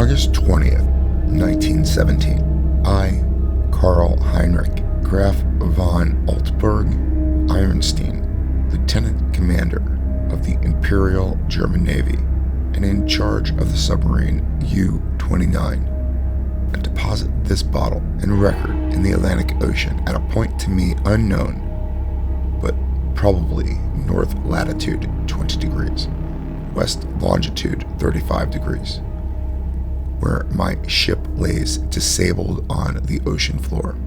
August 20th, 1917, I, Karl Heinrich Graf von Altberg Ironstein, Lieutenant Commander of the Imperial German Navy and in charge of the submarine U-29, and deposit this bottle and record in the Atlantic Ocean at a point to me unknown, but probably north latitude 20 degrees, west longitude 35 degrees, where my ship lays disabled on the ocean floor.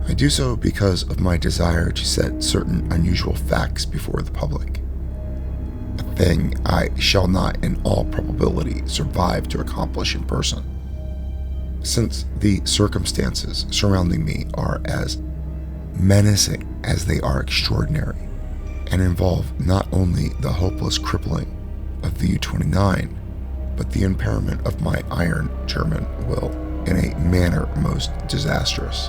I do so because of my desire to set certain unusual facts before the public, a thing I shall not in all probability survive to accomplish in person, since the circumstances surrounding me are as menacing as they are extraordinary, and involve not only the hopeless crippling of the U-29, but the impairment of my iron German will in a manner most disastrous.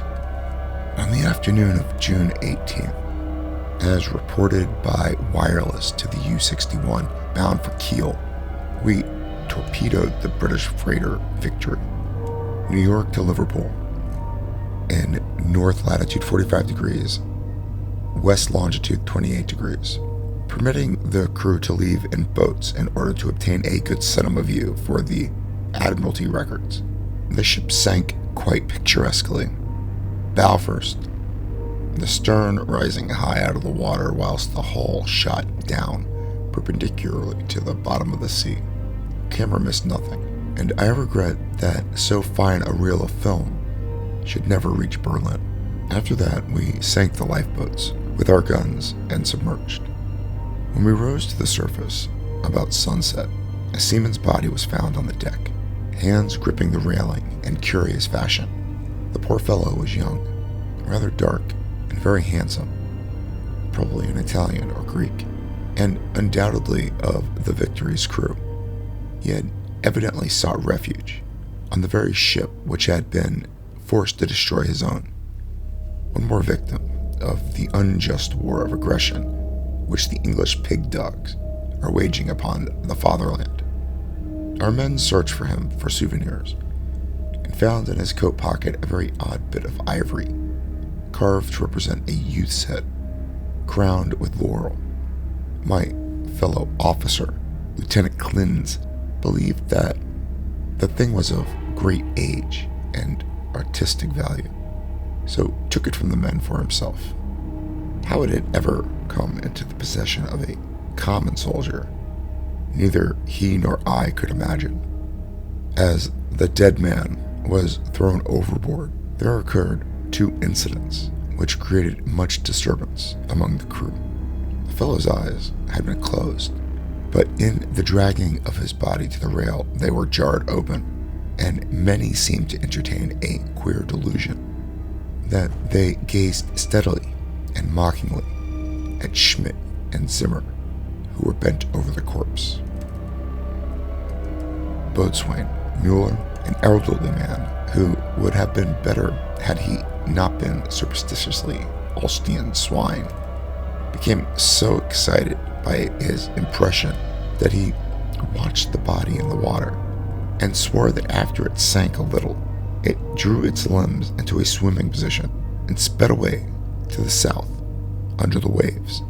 On the afternoon of June 18th, as reported by wireless to the U-61 bound for Kiel, we torpedoed the British freighter Victory, New York to Liverpool, in north latitude 45 degrees, west longitude 28 degrees, permitting the crew to leave in boats in order to obtain a good cinema view for the Admiralty records. The ship sank quite picturesquely, bow first, the stern rising high out of the water whilst the hull shot down perpendicularly to the bottom of the sea. The camera missed nothing, and I regret that so fine a reel of film should never reach Berlin. After that, we sank the lifeboats with our guns and submerged. When we rose to the surface about sunset, a seaman's body was found on the deck, hands gripping the railing in curious fashion. The poor fellow was young, rather dark, and very handsome, probably an Italian or Greek, and undoubtedly of the Victory's crew. He had evidently sought refuge on the very ship which had been forced to destroy his own. One more victim of the unjust war of aggression which the English pig dogs are waging upon the fatherland. Our men searched for him for souvenirs, and found in his coat pocket a very odd bit of ivory, carved to represent a youth's head, crowned with laurel. My fellow officer, Lieutenant Klins, believed that the thing was of great age and artistic value, so took it from the men for himself. How it had ever come into the possession of a common soldier, neither he nor I could imagine. As the dead man was thrown overboard, there occurred 2 incidents which created much disturbance among the crew. The fellow's eyes had been closed, but in the dragging of his body to the rail, they were jarred open, and many seemed to entertain a queer delusion that they gazed steadily and mockingly at Schmidt and Zimmer, who were bent over the corpse. Boatswain Mueller, an elderly man who would have been better had he not been superstitiously Holstein swine, became so excited by his impression that he watched the body in the water and swore that after it sank a little, it drew its limbs into a swimming position and sped away to the south under the waves.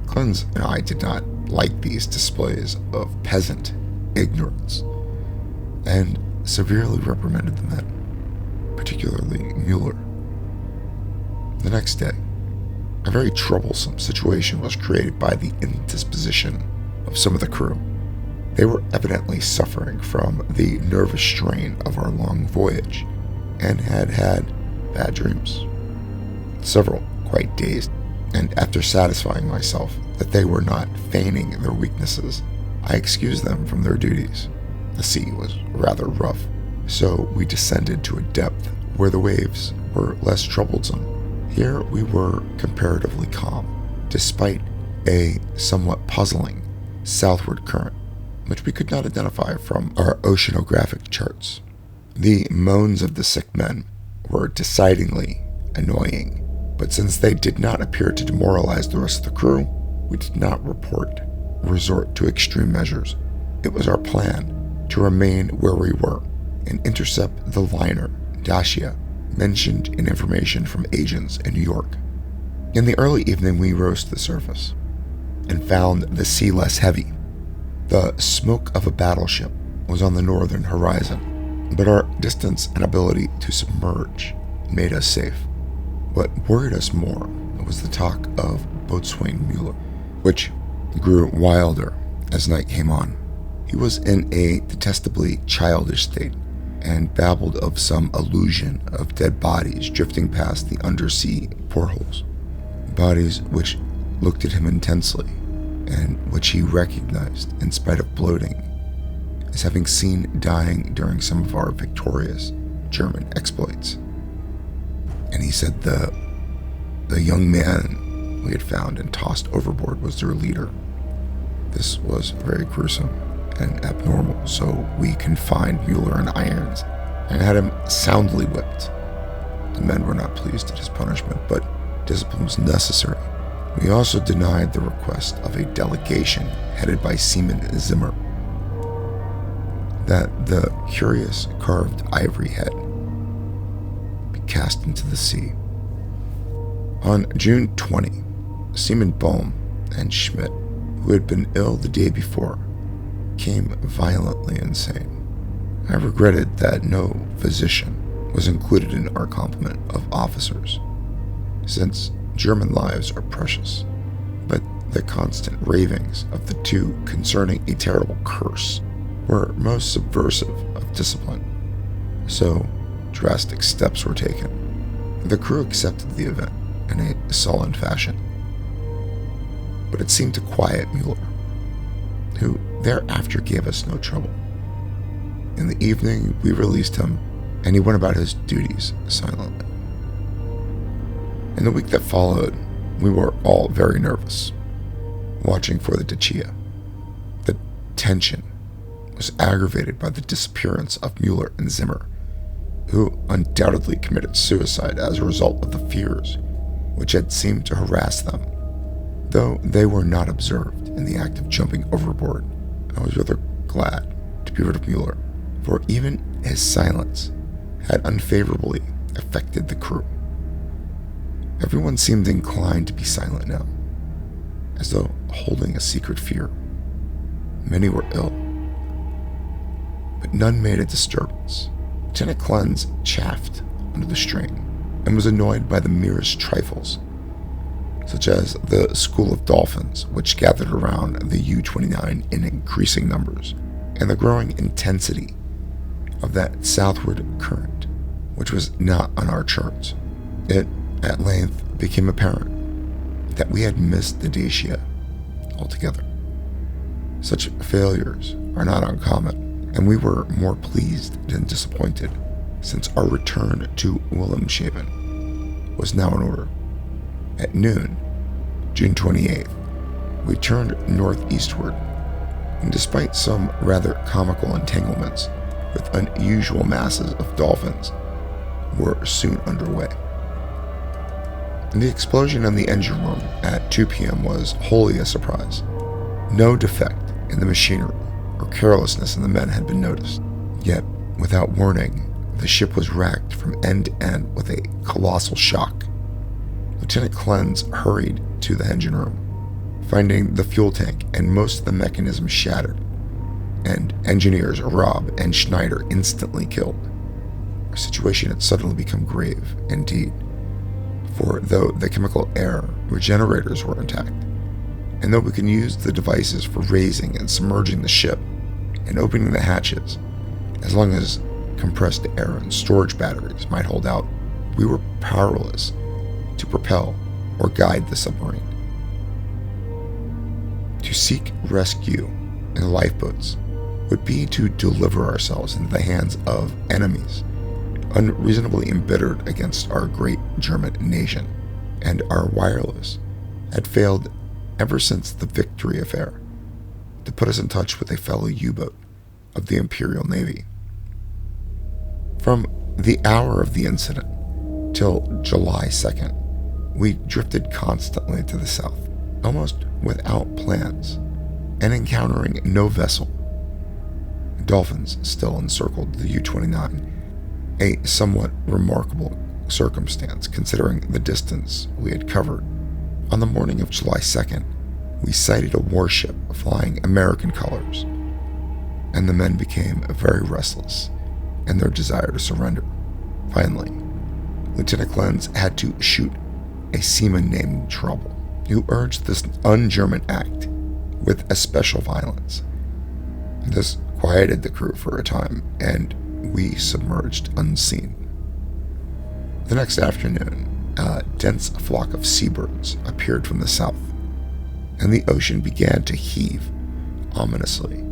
Klins and I did not like these displays of peasant ignorance, and severely reprimanded the men, particularly Mueller. The next day, a very troublesome situation was created by the indisposition of some of the crew. They were evidently suffering from the nervous strain of our long voyage, and had had bad dreams. Several quite dazed, and after satisfying myself that they were not feigning their weaknesses, I excused them from their duties. The sea was rather rough, so we descended to a depth where the waves were less troublesome. Here we were comparatively calm, despite a somewhat puzzling southward current, which we could not identify from our oceanographic charts. The moans of the sick men were decidedly annoying, but since they did not appear to demoralize the rest of the crew, we did not resort to extreme measures. It was our plan to remain where we were and intercept the liner, Dacia, mentioned in information from agents in New York. In the early evening, we rose to the surface and found the sea less heavy. The smoke of a battleship was on the northern horizon, but our distance and ability to submerge made us safe. What worried us more was the talk of Boatswain Mueller, which grew wilder as night came on. He was in a detestably childish state and babbled of some illusion of dead bodies drifting past the undersea portholes, bodies which looked at him intensely and which he recognized, in spite of bloating, as having seen dying during some of our victorious German exploits. And he said the young man we had found and tossed overboard was their leader. This was very gruesome and abnormal, so we confined Mueller in irons and had him soundly whipped. The men were not pleased at his punishment, but discipline was necessary. We also denied the request of a delegation headed by Seaman Zimmer that the curious carved ivory head be cast into the sea. On June 20, Seaman Bohm and Schmidt, who had been ill the day before, became violently insane. I regretted that no physician was included in our complement of officers, since German lives are precious, but the constant ravings of the two concerning a terrible curse were most subversive of discipline, so drastic steps were taken. The crew accepted the event in a sullen fashion, but it seemed to quiet Mueller, who thereafter gave us no trouble. In the evening, we released him, and he went about his duties silently. In the week that followed, we were all very nervous, watching for the Dacia. The tension was aggravated by the disappearance of Mueller and Zimmer, who undoubtedly committed suicide as a result of the fears which had seemed to harass them. Though they were not observed in the act of jumping overboard, I was rather glad to be rid of Mueller, for even his silence had unfavorably affected the crew. Everyone seemed inclined to be silent now, as though holding a secret fear. Many were ill, but none made a disturbance. Lieutenant Clens chafed under the strain and was annoyed by the merest trifles, such as the school of dolphins which gathered around the U-29 in increasing numbers, and the growing intensity of that southward current, which was not on our charts. It at length became apparent that we had missed the Dacia altogether. Such failures are not uncommon, and we were more pleased than disappointed, since our return to Wilhelmshaven was now in order. At noon, June 28th, we turned northeastward, and despite some rather comical entanglements with unusual masses of dolphins, were soon underway. The explosion in the engine room at 2 p.m. was wholly a surprise. No defect in the machinery or carelessness in the men had been noticed. Yet, without warning, the ship was racked from end to end with a colossal shock. Lieutenant Clens hurried to the engine room, finding the fuel tank and most of the mechanism shattered, and engineers Robb and Schneider instantly killed. Our situation had suddenly become grave indeed, for though the chemical air regenerators were intact, and though we could use the devices for raising and submerging the ship and opening the hatches, as long as compressed air and storage batteries might hold out, we were powerless to propel or guide the submarine. To seek rescue in the lifeboats would be to deliver ourselves into the hands of enemies unreasonably embittered against our great German nation, and our wireless had failed ever since the Victory affair to put us in touch with a fellow U-boat of the Imperial Navy. From the hour of the incident till July 2nd, we drifted constantly to the south, almost without plans, and encountering no vessel. Dolphins still encircled the U-29, a somewhat remarkable circumstance considering the distance we had covered. On the morning of July 2nd, we sighted a warship flying American colors, and the men became very restless in their desire to surrender. Finally, Lieutenant Clens had to shoot a seaman named Trouble, who urged this un-German act with especial violence. This quieted the crew for a time, and we submerged unseen. The next afternoon, a dense flock of seabirds appeared from the south, and the ocean began to heave ominously.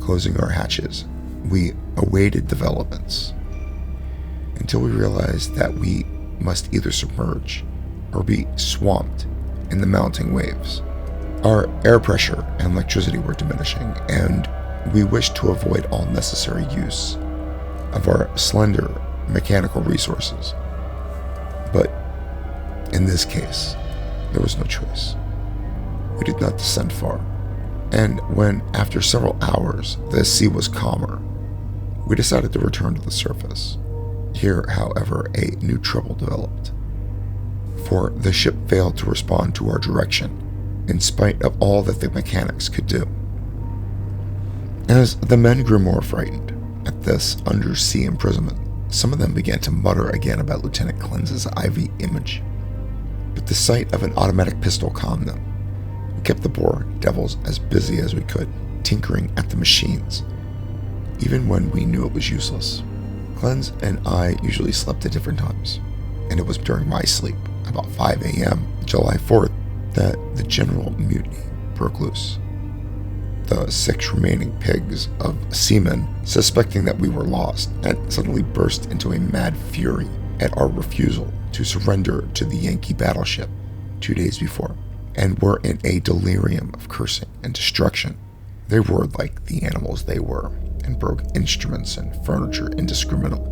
Closing our hatches, we awaited developments until we realized that we must either submerge or be swamped in the mounting waves. Our air pressure and electricity were diminishing, and we wished to avoid all necessary use of our slender mechanical resources. But in this case, there was no choice. We did not descend far, and when, after several hours, the sea was calmer, we decided to return to the surface. Here, however, a new trouble developed, for the ship failed to respond to our direction, in spite of all that the mechanics could do. As the men grew more frightened at this undersea imprisonment, some of them began to mutter again about Lieutenant Clens's IV image, but the sight of an automatic pistol calmed them. We kept the poor devils as busy as we could, tinkering at the machines, even when we knew it was useless. Clens and I usually slept at different times, and it was during my sleep, about 5 a.m., July 4th, that the general mutiny broke loose. The 6 remaining pigs of seamen, suspecting that we were lost, had suddenly burst into a mad fury at our refusal to surrender to the Yankee battleship 2 days before, and were in a delirium of cursing and destruction. They roared like the animals they were, and broke instruments and furniture indiscriminately,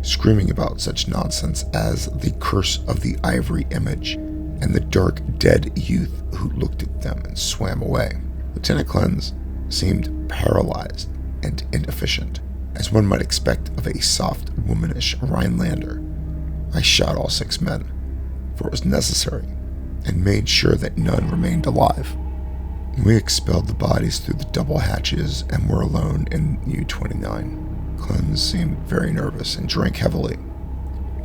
screaming about such nonsense as the curse of the ivory image and the dark, dead youth who looked at them and swam away. Lieutenant Clens seemed paralyzed and inefficient, as one might expect of a soft, womanish Rhinelander. I shot all 6 men, for it was necessary, and made sure that none remained alive. We expelled the bodies through the double hatches and were alone in U-29. Clens seemed very nervous and drank heavily.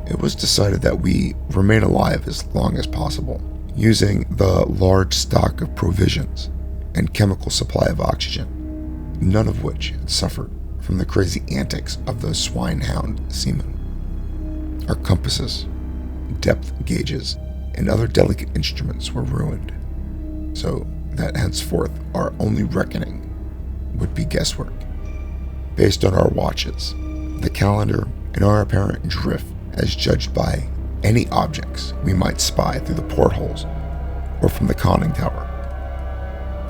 It was decided that we remain alive as long as possible, using the large stock of provisions and chemical supply of oxygen, none of which had suffered from the crazy antics of those swine-hound seamen. Our compasses, depth gauges, and other delicate instruments were ruined, so that henceforth our only reckoning would be guesswork, based on our watches, the calendar, and our apparent drift as judged by any objects we might spy through the portholes or from the conning tower.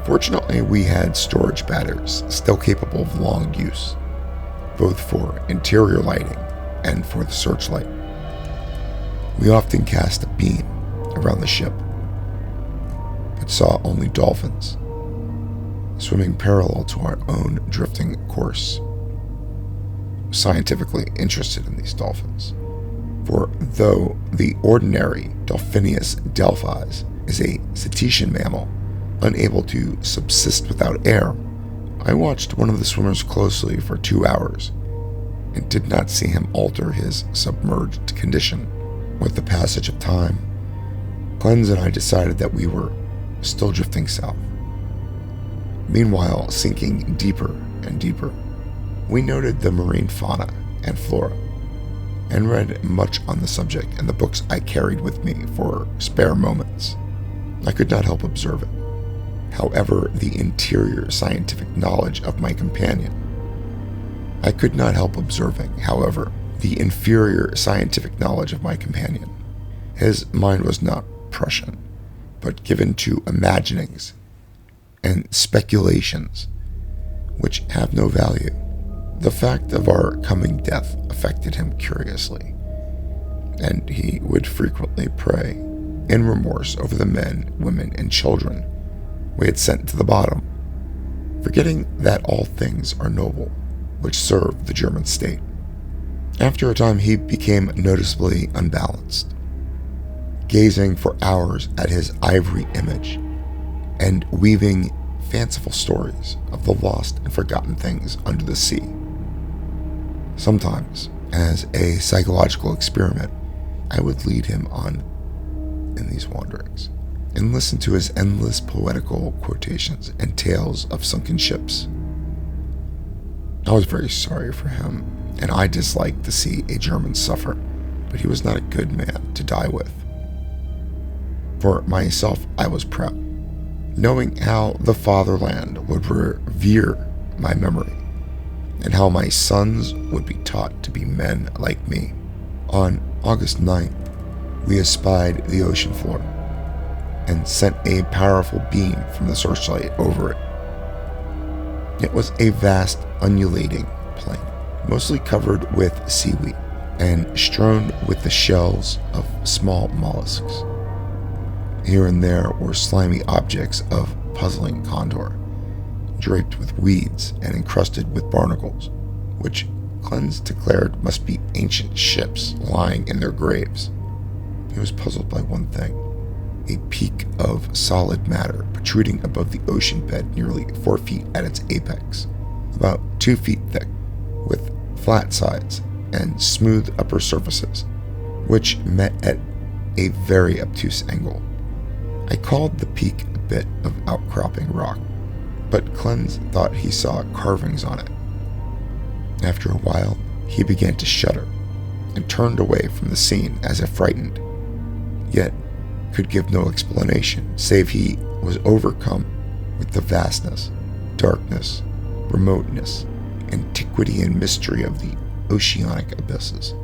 Fortunately, we had storage batteries still capable of long use, both for interior lighting and for the searchlight. We often cast a beam around the ship, but saw only dolphins, swimming parallel to our own drifting course. Scientifically interested in these dolphins, for though the ordinary Delphinius delphis is a cetacean mammal, unable to subsist without air, I watched one of the swimmers closely for 2 hours and did not see him alter his submerged condition. With the passage of time, Clens and I decided that we were still drifting south. Meanwhile, sinking deeper and deeper, we noted the marine fauna and flora, and read much on the subject in the books I carried with me for spare moments. I could not help observing, however, the interior scientific knowledge of my companion. The inferior scientific knowledge of my companion. His mind was not prescient, but given to imaginings and speculations which have no value. The fact of our coming death affected him curiously, and he would frequently pray in remorse over the men, women, and children we had sent to the bottom. forgetting that all things are noble, which serve the German state. After a time, he became noticeably unbalanced, gazing for hours at his ivory image and weaving fanciful stories of the lost and forgotten things under the sea. Sometimes, as a psychological experiment, I would lead him on in these wanderings and listen to his endless poetical quotations and tales of sunken ships. I was very sorry for him, and I disliked to see a German suffer, but he was not a good man to die with. For myself, I was proud, knowing how the fatherland would revere my memory, and how my sons would be taught to be men like me. On August 9th, we espied the ocean floor and sent a powerful beam from the searchlight over it. It was a vast, undulating plain, mostly covered with seaweed and strewn with the shells of small mollusks. Here and there were slimy objects of puzzling contour, draped with weeds and encrusted with barnacles, which Clens declared must be ancient ships lying in their graves. He was puzzled by one thing: a peak of solid matter protruding above the ocean bed nearly 4 feet at its apex, about 2 feet thick, with flat sides and smooth upper surfaces, which met at a very obtuse angle. I called the peak a bit of outcropping rock, but Clens thought he saw carvings on it. After a while, he began to shudder and turned away from the scene as if frightened, yet could give no explanation, save he was overcome with the vastness, darkness, remoteness, antiquity, and mystery of the oceanic abysses.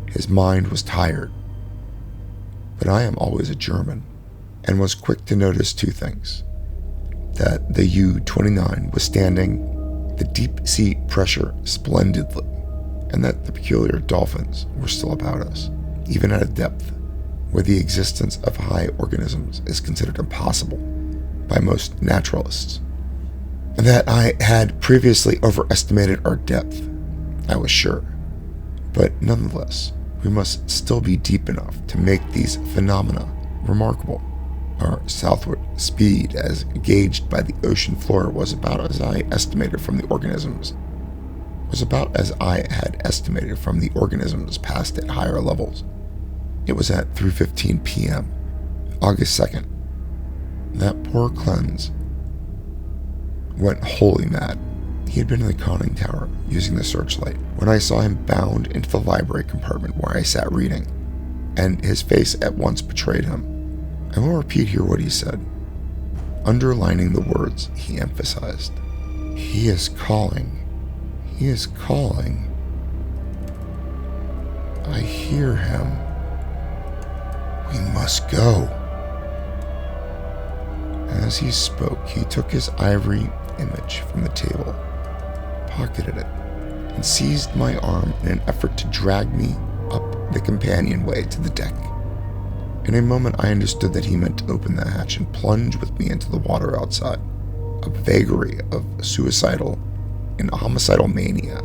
His mind was tired, but I am always a German, and was quick to notice 2 things: that the U-29 was standing the deep-sea pressure splendidly, and that the peculiar dolphins were still about us, even at a depth where the existence of high organisms is considered impossible by most naturalists. That I had previously overestimated our depth, I was sure, but nonetheless, we must still be deep enough to make these phenomena remarkable. Our southward speed, as gauged by the ocean floor, was about as I had estimated from the organisms passed at higher levels. It was at 3:15 p.m., August 2nd. That poor Clens went wholly mad. He had been in the conning tower using the searchlight when I saw him bound into the library compartment where I sat reading, and his face at once betrayed him. I will repeat here what he said, underlining the words he emphasized. "He is calling. He is calling. I hear him. We must go." As he spoke, he took his ivory image from the table, pocketed it, and seized my arm in an effort to drag me up the companionway to the deck. In a moment, I understood that he meant to open the hatch and plunge with me into the water outside, a vagary of suicidal and homicidal mania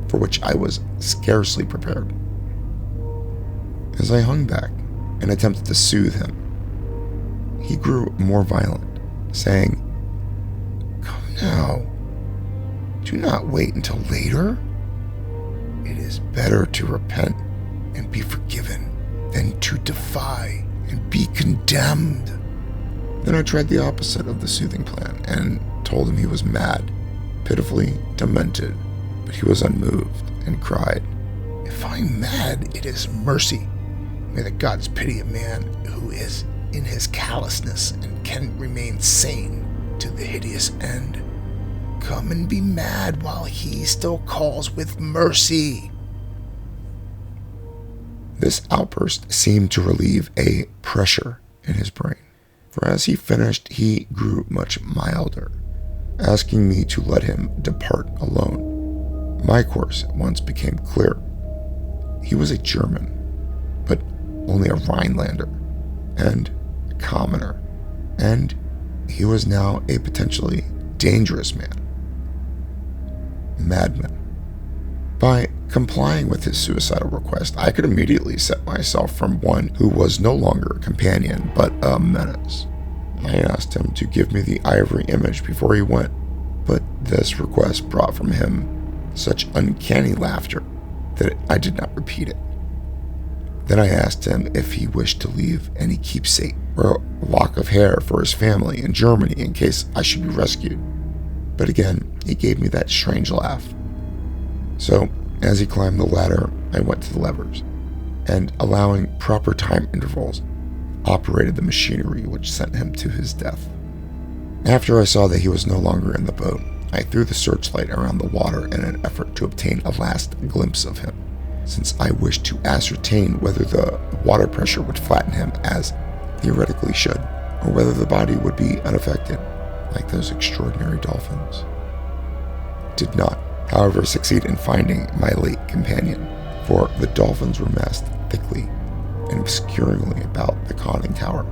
for which I was scarcely prepared. As I hung back and attempted to soothe him, he grew more violent, saying, "Come now. Do not wait until later. It is better to repent and be forgiven than to defy and be condemned." Then I tried the opposite of the soothing plan and told him he was mad, pitifully demented, but he was unmoved and cried, "If I'm mad, it is mercy. May the gods pity a man who is in his callousness and can remain sane to the hideous end. Come and be mad while he still calls with mercy." This outburst seemed to relieve a pressure in his brain, for as he finished, he grew much milder, asking me to let him depart alone. My course at once became clear. He was a German, but only a Rhinelander, and a commoner, and he was now a potentially dangerous man. Madman. By complying with his suicidal request, I could immediately set myself from one who was no longer a companion, but a menace. I asked him to give me the ivory image before he went, but this request brought from him such uncanny laughter that I did not repeat it. Then I asked him if he wished to leave any keepsake or a lock of hair for his family in Germany in case I should be rescued. But again, he gave me that strange laugh. So, as he climbed the ladder, I went to the levers, and allowing proper time intervals, operated the machinery which sent him to his death. After I saw that he was no longer in the boat, I threw the searchlight around the water in an effort to obtain a last glimpse of him, since I wished to ascertain whether the water pressure would flatten him as theoretically should, or whether the body would be unaffected, like those extraordinary dolphins. It did not, however, succeed in finding my late companion, for the dolphins were massed thickly and obscuringly about the conning tower.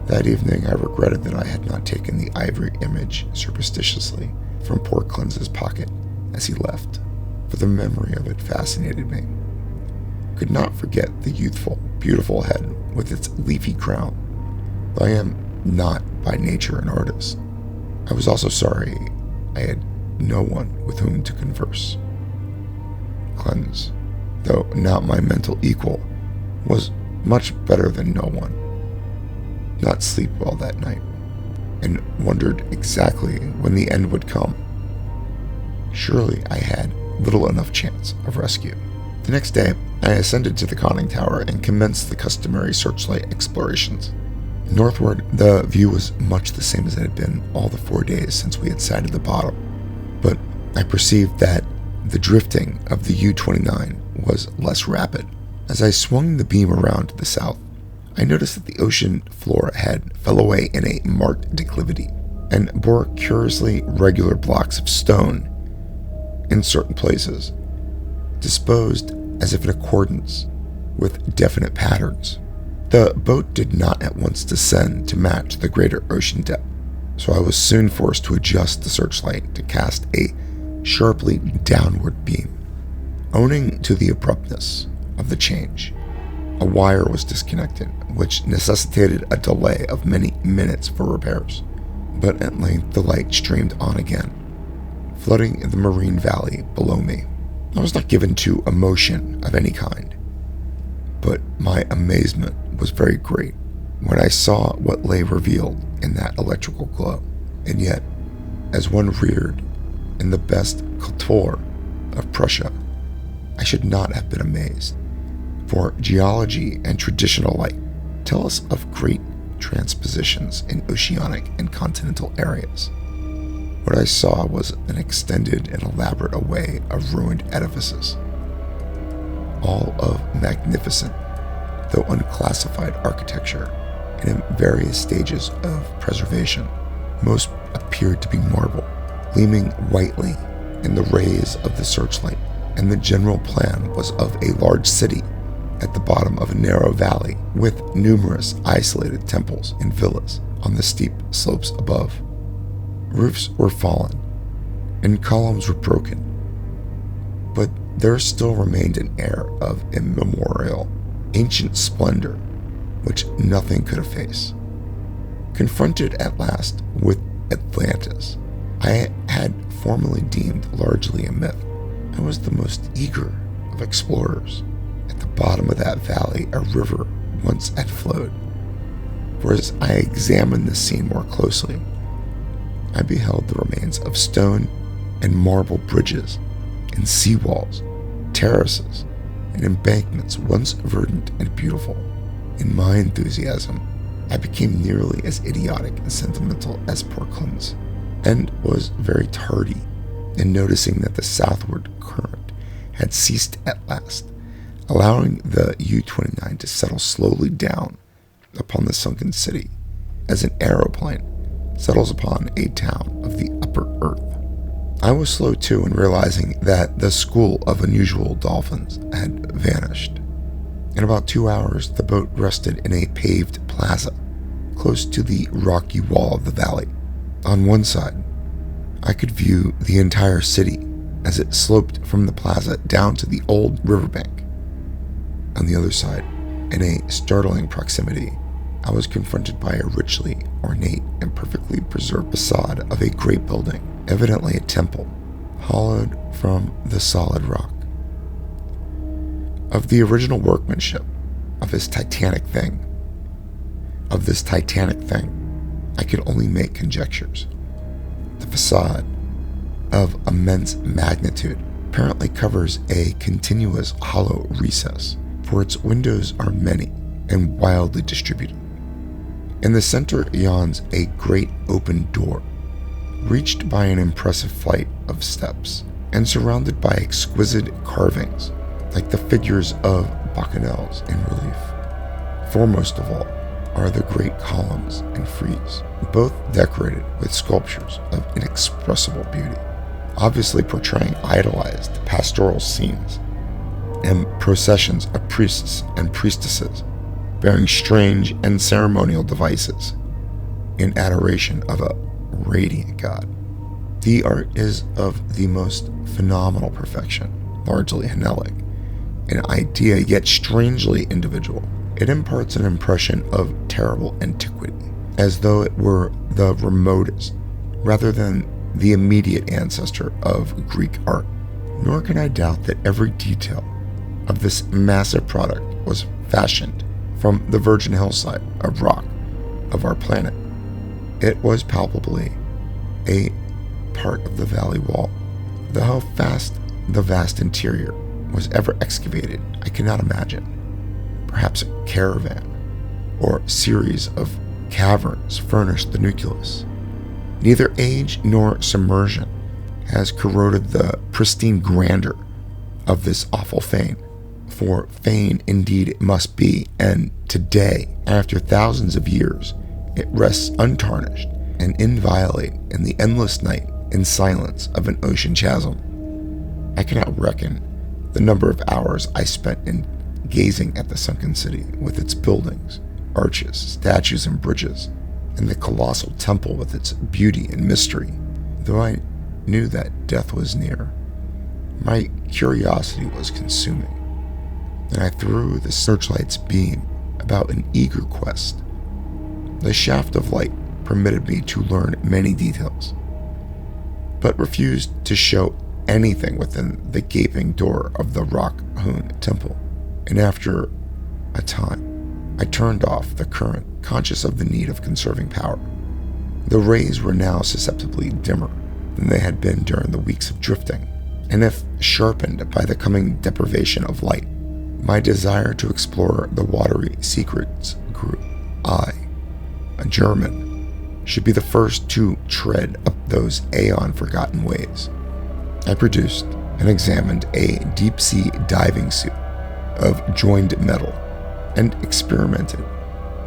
That evening I regretted that I had not taken the ivory image surreptitiously from poor Cleanse's pocket as he left, for the memory of it fascinated me. I could not forget the youthful, beautiful head with its leafy crown, though I am not by nature an artist. I was also sorry I had no one with whom to converse. Cleanse, though not my mental equal, was much better than no one. Not sleep well that night, and wondered exactly when the end would come. Surely I had little enough chance of rescue. The next day, I ascended to the conning tower and commenced the customary searchlight explorations. Northward, the view was much the same as it had been all the 4 days since we had sighted the bottom, but I perceived that the drifting of the U-29 was less rapid. As I swung the beam around to the south, I noticed that the ocean floor ahead fell away in a marked declivity and bore curiously regular blocks of stone in certain places, disposed as if in accordance with definite patterns. The boat did not at once descend to match the greater ocean depth, so I was soon forced to adjust the searchlight to cast a sharply downward beam. Owing to the abruptness of the change, a wire was disconnected, which necessitated a delay of many minutes for repairs. But at length the light streamed on again, flooding the marine valley below me. I was not given to emotion of any kind, but my amazement was very great when I saw what lay revealed in that electrical glow. And yet, as one reared in the best couture of Prussia, I should not have been amazed, for geology and traditional light tell us of great transpositions in oceanic and continental areas. What I saw was an extended and elaborate array of ruined edifices, all of magnificent, though unclassified architecture, and in various stages of preservation. Most appeared to be marble, gleaming whitely in the rays of the searchlight, and the general plan was of a large city at the bottom of a narrow valley, with numerous isolated temples and villas on the steep slopes above. Roofs were fallen, and columns were broken, but there still remained an air of immemorial, ancient splendor which nothing could efface. Confronted at last with Atlantis, I had formerly deemed largely a myth. I was the most eager of explorers. At the bottom of that valley, a river once had flowed. For as I examined the scene more closely, I beheld the remains of stone and marble bridges and seawalls, terraces, and embankments once verdant and beautiful. In my enthusiasm, I became nearly as idiotic and sentimental as poor Cleanse, and was very tardy in noticing that the southward current had ceased at last, allowing the U-29 to settle slowly down upon the sunken city, as an aeroplane settles upon a town of the upper earth. I was slow too in realizing that the school of unusual dolphins had vanished. In about 2 hours, the boat rested in a paved plaza, close to the rocky wall of the valley. On one side, I could view the entire city as it sloped from the plaza down to the old riverbank. On the other side, in a startling proximity, I was confronted by a richly ornate and perfectly preserved facade of a great building, evidently a temple, hollowed from the solid rock. Of the original workmanship of this titanic thing, I could only make conjectures. The facade, of immense magnitude, apparently covers a continuous hollow recess, for its windows are many and wildly distributed. In the center yawns a great open door, reached by an impressive flight of steps, and surrounded by exquisite carvings, like the figures of bacchanals in relief. Foremost of all are the great columns and frieze, both decorated with sculptures of inexpressible beauty, obviously portraying idolized pastoral scenes and processions of priests and priestesses bearing strange and ceremonial devices in adoration of a radiant god. The art is of the most phenomenal perfection, largely Hellenic, an idea yet strangely individual. It imparts an impression of terrible antiquity, as though it were the remotest, rather than the immediate ancestor of Greek art. Nor can I doubt that every detail of this massive product was fashioned from the virgin hillside of rock of our planet. It was palpably a part of the valley wall. Though how fast the vast interior was ever excavated, I cannot imagine. Perhaps a caravan or series of caverns furnished the nucleus. Neither age nor submersion has corroded the pristine grandeur of this awful fane. For fane indeed it must be, and today, after thousands of years, it rests untarnished and inviolate in the endless night and silence of an ocean chasm. I cannot reckon the number of hours I spent in gazing at the sunken city with its buildings, arches, statues, and bridges, and the colossal temple with its beauty and mystery. Though I knew that death was near, my curiosity was consuming, and I threw the searchlight's beam about an eager quest. The shaft of light permitted me to learn many details, but refused to show anything within the gaping door of the rock-hewn temple, and after a time, I turned off the current, conscious of the need of conserving power. The rays were now susceptibly dimmer than they had been during the weeks of drifting, and if sharpened by the coming deprivation of light, my desire to explore the watery secrets grew. I, a German, should be the first to tread up those aeon-forgotten ways. I produced and examined a deep-sea diving suit of joined metal and experimented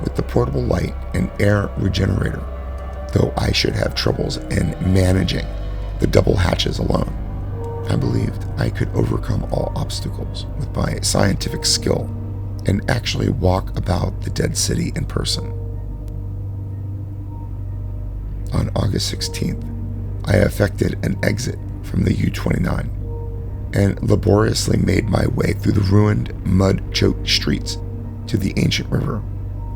with the portable light and air regenerator, though I should have troubles in managing the double hatches alone. I believed I could overcome all obstacles with my scientific skill and actually walk about the dead city in person. On August 16th, I effected an exit from the U-29 and laboriously made my way through the ruined, mud-choked streets to the ancient river.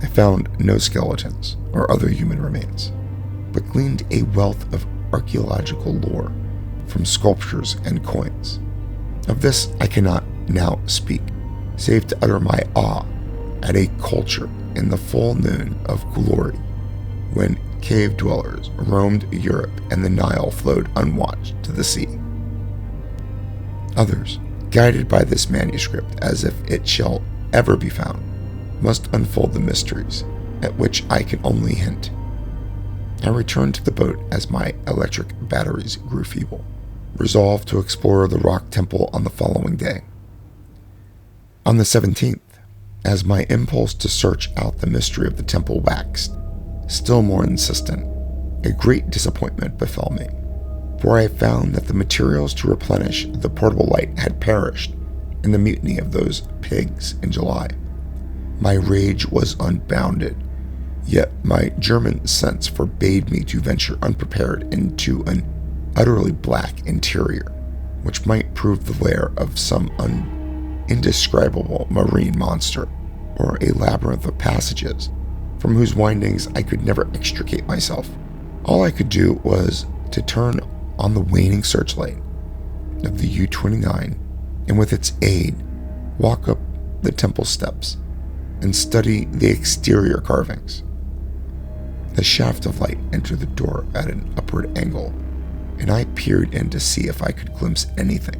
I found no skeletons or other human remains, but gleaned a wealth of archaeological lore from sculptures and coins. Of this I cannot now speak, save to utter my awe at a culture in the full noon of glory, when cave dwellers roamed Europe and the Nile flowed unwatched to the sea. Others, guided by this manuscript as if it shall ever be found, must unfold the mysteries at which I can only hint. I returned to the boat as my electric batteries grew feeble, resolved to explore the rock temple on the following day. On the 17th, as my impulse to search out the mystery of the temple waxed still more insistent, a great disappointment befell me, for I found that the materials to replenish the portable light had perished in the mutiny of those pigs in July. My rage was unbounded, yet my German sense forbade me to venture unprepared into an utterly black interior, which might prove the lair of some indescribable marine monster, or a labyrinth of passages from whose windings I could never extricate myself. All I could do was to turn on the waning searchlight of the U-29 and with its aid walk up the temple steps and study the exterior carvings. The shaft of light entered the door at an upward angle, and I peered in to see if I could glimpse anything,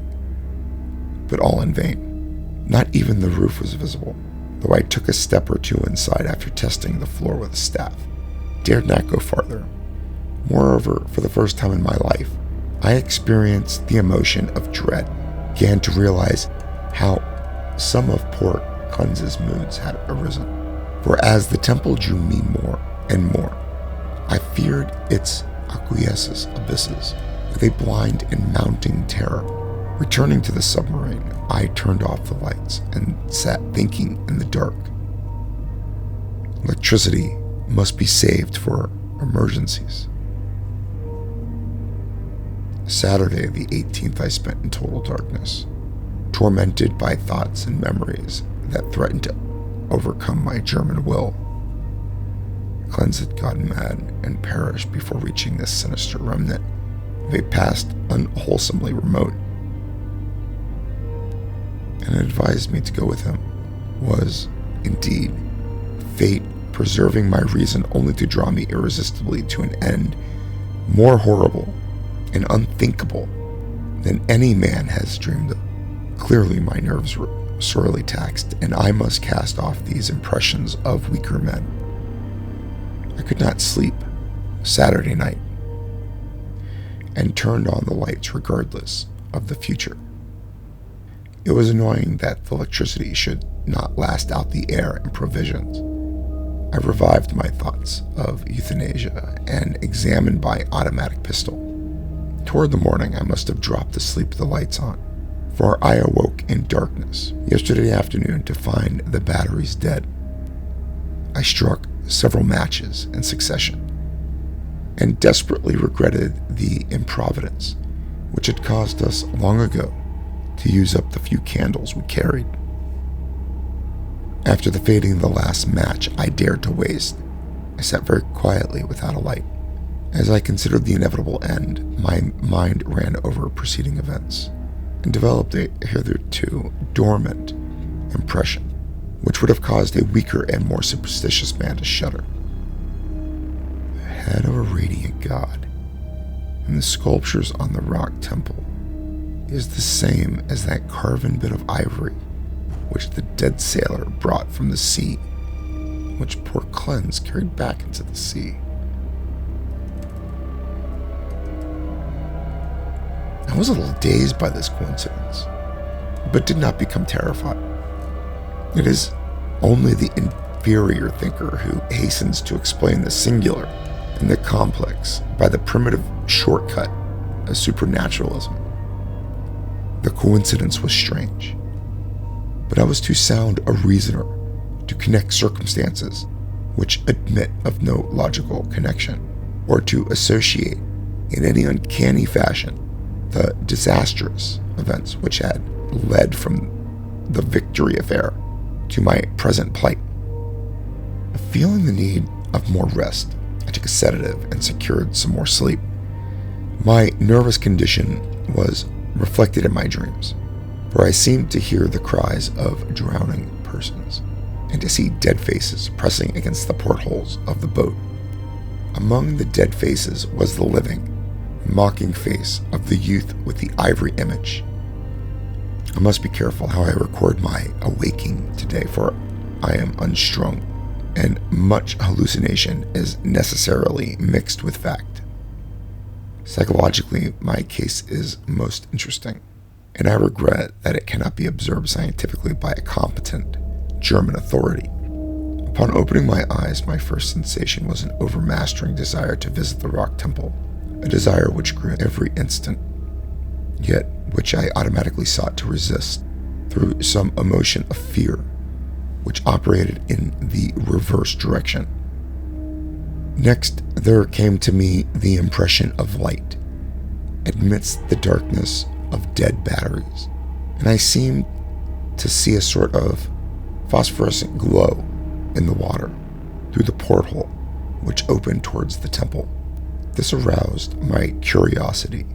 but all in vain. Not even the roof was visible, though I took a step or two inside after testing the floor with a staff. Dared not go farther. Moreover, for the first time in my life, I experienced the emotion of dread, began to realize how some of poor Cleans's moods had arisen. For as the temple drew me more and more, I feared its acquiesces abysses with a blind and mounting terror. Returning to the submarine, I turned off the lights and sat thinking in the dark. Electricity must be saved for emergencies. Saturday, the 18th, I spent in total darkness, tormented by thoughts and memories that threatened to overcome my German will. Cleanse had gotten mad and perished before reaching this sinister remnant of a past unwholesomely remote, and advised me to go with him. Was, indeed, fate preserving my reason only to draw me irresistibly to an end more horrible and unthinkable than any man has dreamed of. Clearly my nerves were sorely taxed, and I must cast off these impressions of weaker men. I could not sleep Saturday night, and turned on the lights regardless of the future. It was annoying that the electricity should not last out the air and provisions. I revived my thoughts of euthanasia and examined my automatic pistol. Toward the morning, I must have dropped asleep with the lights on, for I awoke in darkness yesterday afternoon to find the batteries dead. I struck several matches in succession, and desperately regretted the improvidence which had caused us long ago to use up the few candles we carried. After the fading of the last match I dared to waste, I sat very quietly without a light. As I considered the inevitable end, my mind ran over preceding events and developed a hitherto dormant impression which would have caused a weaker and more superstitious man to shudder. The head of a radiant god in the sculptures on the rock temple is the same as that carven bit of ivory which the dead sailor brought from the sea, which poor Cleanse carried back into the sea. I was a little dazed by this coincidence, but did not become terrified. It is only the inferior thinker who hastens to explain the singular and the complex by the primitive shortcut of supernaturalism. The coincidence was strange, but I was too sound a reasoner to connect circumstances which admit of no logical connection, or to associate in any uncanny fashion the disastrous events which had led from the Victory affair to my present plight. Feeling the need of more rest, I took a sedative and secured some more sleep. My nervous condition was reflected in my dreams, for I seemed to hear the cries of drowning persons and to see dead faces pressing against the portholes of the boat. Among the dead faces was the living, mocking face of the youth with the ivory image. I must be careful how I record my awaking today, for I am unstrung, and much hallucination is necessarily mixed with fact. Psychologically, my case is most interesting, and I regret that it cannot be observed scientifically by a competent German authority. Upon opening my eyes, my first sensation was an overmastering desire to visit the rock temple, a desire which grew every instant, yet which I automatically sought to resist through some emotion of fear, which operated in the reverse direction. Next, there came to me the impression of light, amidst the darkness of dead batteries, and I seemed to see a sort of phosphorescent glow in the water through the porthole which opened towards the temple. This aroused my curiosity,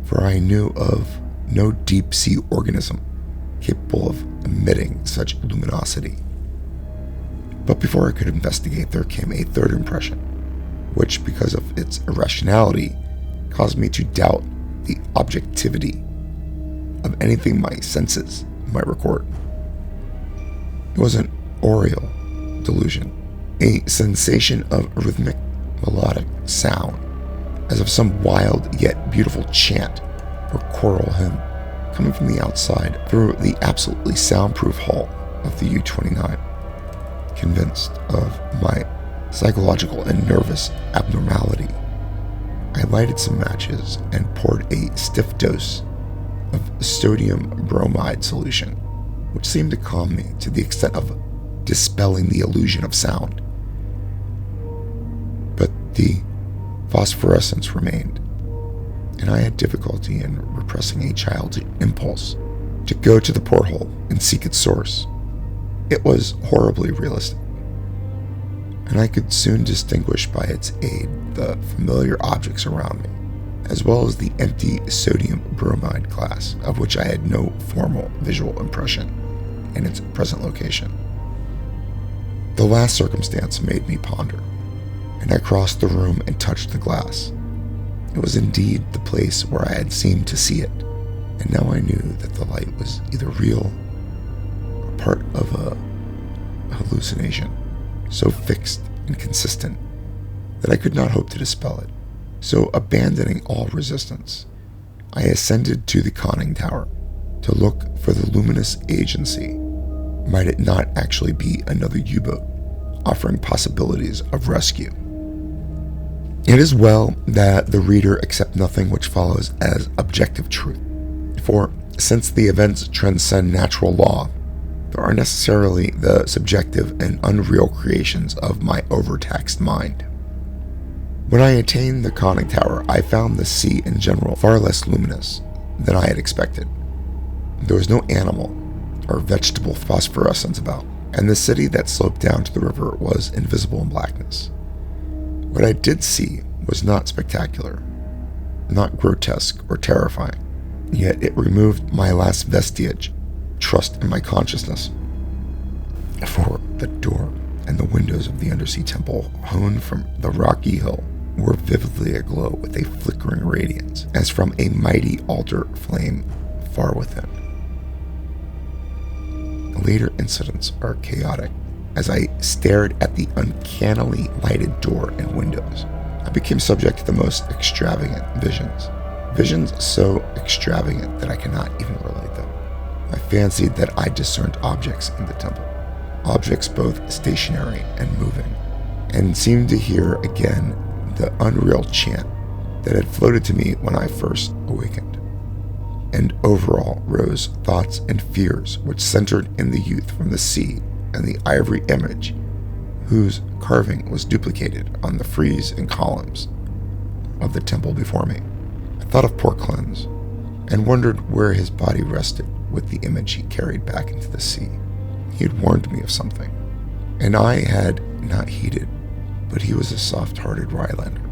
for I knew of no deep-sea organism capable of emitting such luminosity. But before I could investigate, there came a third impression, which, because of its irrationality, caused me to doubt the objectivity of anything my senses might record. It was an aureole delusion, a sensation of rhythmic, melodic sound, as of some wild yet beautiful chant or choral hymn coming from the outside through the absolutely soundproof hull of the U-29. Convinced of my psychological and nervous abnormality, I lighted some matches and poured a stiff dose of sodium bromide solution, which seemed to calm me to the extent of dispelling the illusion of sound. But the phosphorescence remained, and I had difficulty in repressing a child's impulse to go to the porthole and seek its source. It was horribly realistic, and I could soon distinguish by its aid the familiar objects around me, as well as the empty sodium bromide glass, of which I had no formal visual impression in its present location. The last circumstance made me ponder, and I crossed the room and touched the glass. It was indeed the place where I had seemed to see it, and now I knew that the light was either real or part of a hallucination, so fixed and consistent that I could not hope to dispel it. So, abandoning all resistance, I ascended to the conning tower to look for the luminous agency. Might it not actually be another U-boat offering possibilities of rescue? It is well that the reader accept nothing which follows as objective truth, for since the events transcend natural law, there are necessarily the subjective and unreal creations of my overtaxed mind. When I attained the conning tower, I found the sea in general far less luminous than I had expected. There was no animal or vegetable phosphorescence about, and the city that sloped down to the river was invisible in blackness. What I did see was not spectacular, not grotesque or terrifying, yet it removed my last vestige of trust in my consciousness. For the door and the windows of the undersea temple, hewn from the rocky hill, were vividly aglow with a flickering radiance, as from a mighty altar flame far within. Later incidents are chaotic. As I stared at the uncannily lighted door and windows, I became subject to the most extravagant visions so extravagant that I cannot even relate them. I fancied that I discerned objects in the temple, objects both stationary and moving, and seemed to hear again the unreal chant that had floated to me when I first awakened. And over all rose thoughts and fears which centered in the youth from the sea and the ivory image whose carving was duplicated on the frieze and columns of the temple before me. I thought of poor Cleanse and wondered where his body rested with the image he carried back into the sea. He had warned me of something, and I had not heeded, but he was a soft-hearted Rylander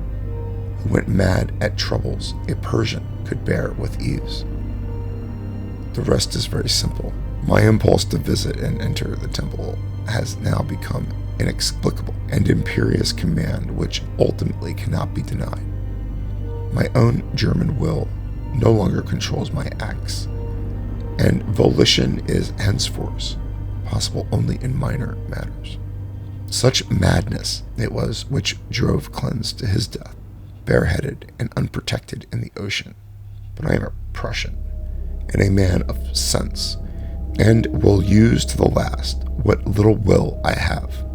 who went mad at troubles a Persian could bear with ease. The rest is very simple. My impulse to visit and enter the temple has now become inexplicable and imperious command which ultimately cannot be denied. My own German will no longer controls my acts, and volition is henceforth possible only in minor matters. Such madness it was which drove Cleanse to his death, bareheaded and unprotected in the ocean. But I am a Prussian and a man of sense, and will use to the last what little will I have.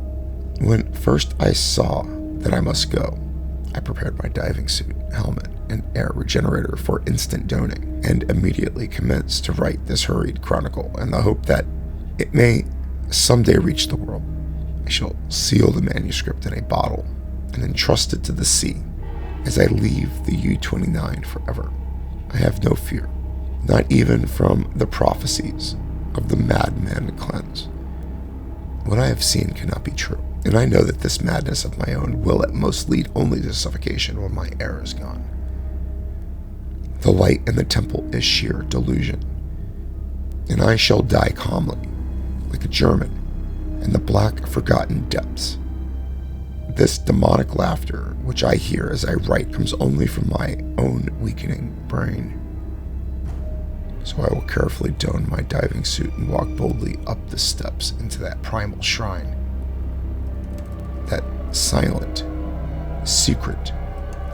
When first I saw that I must go, I prepared my diving suit, helmet, and air regenerator for instant doning, and immediately commenced to write this hurried chronicle in the hope that it may someday reach the world. I shall seal the manuscript in a bottle and entrust it to the sea as I leave the U-29 forever. I have no fear, not even from the prophecies of the madman cleanse. What I have seen cannot be true, and I know that this madness of my own will at most lead only to suffocation when my air is gone. The light in the temple is sheer delusion, and I shall die calmly, like a German, in the black, forgotten depths. This demonic laughter, which I hear as I write, comes only from my own weakening brain. So I will carefully don my diving suit and walk boldly up the steps into that primal shrine, that silent secret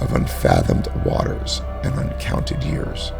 of unfathomed waters and uncounted years.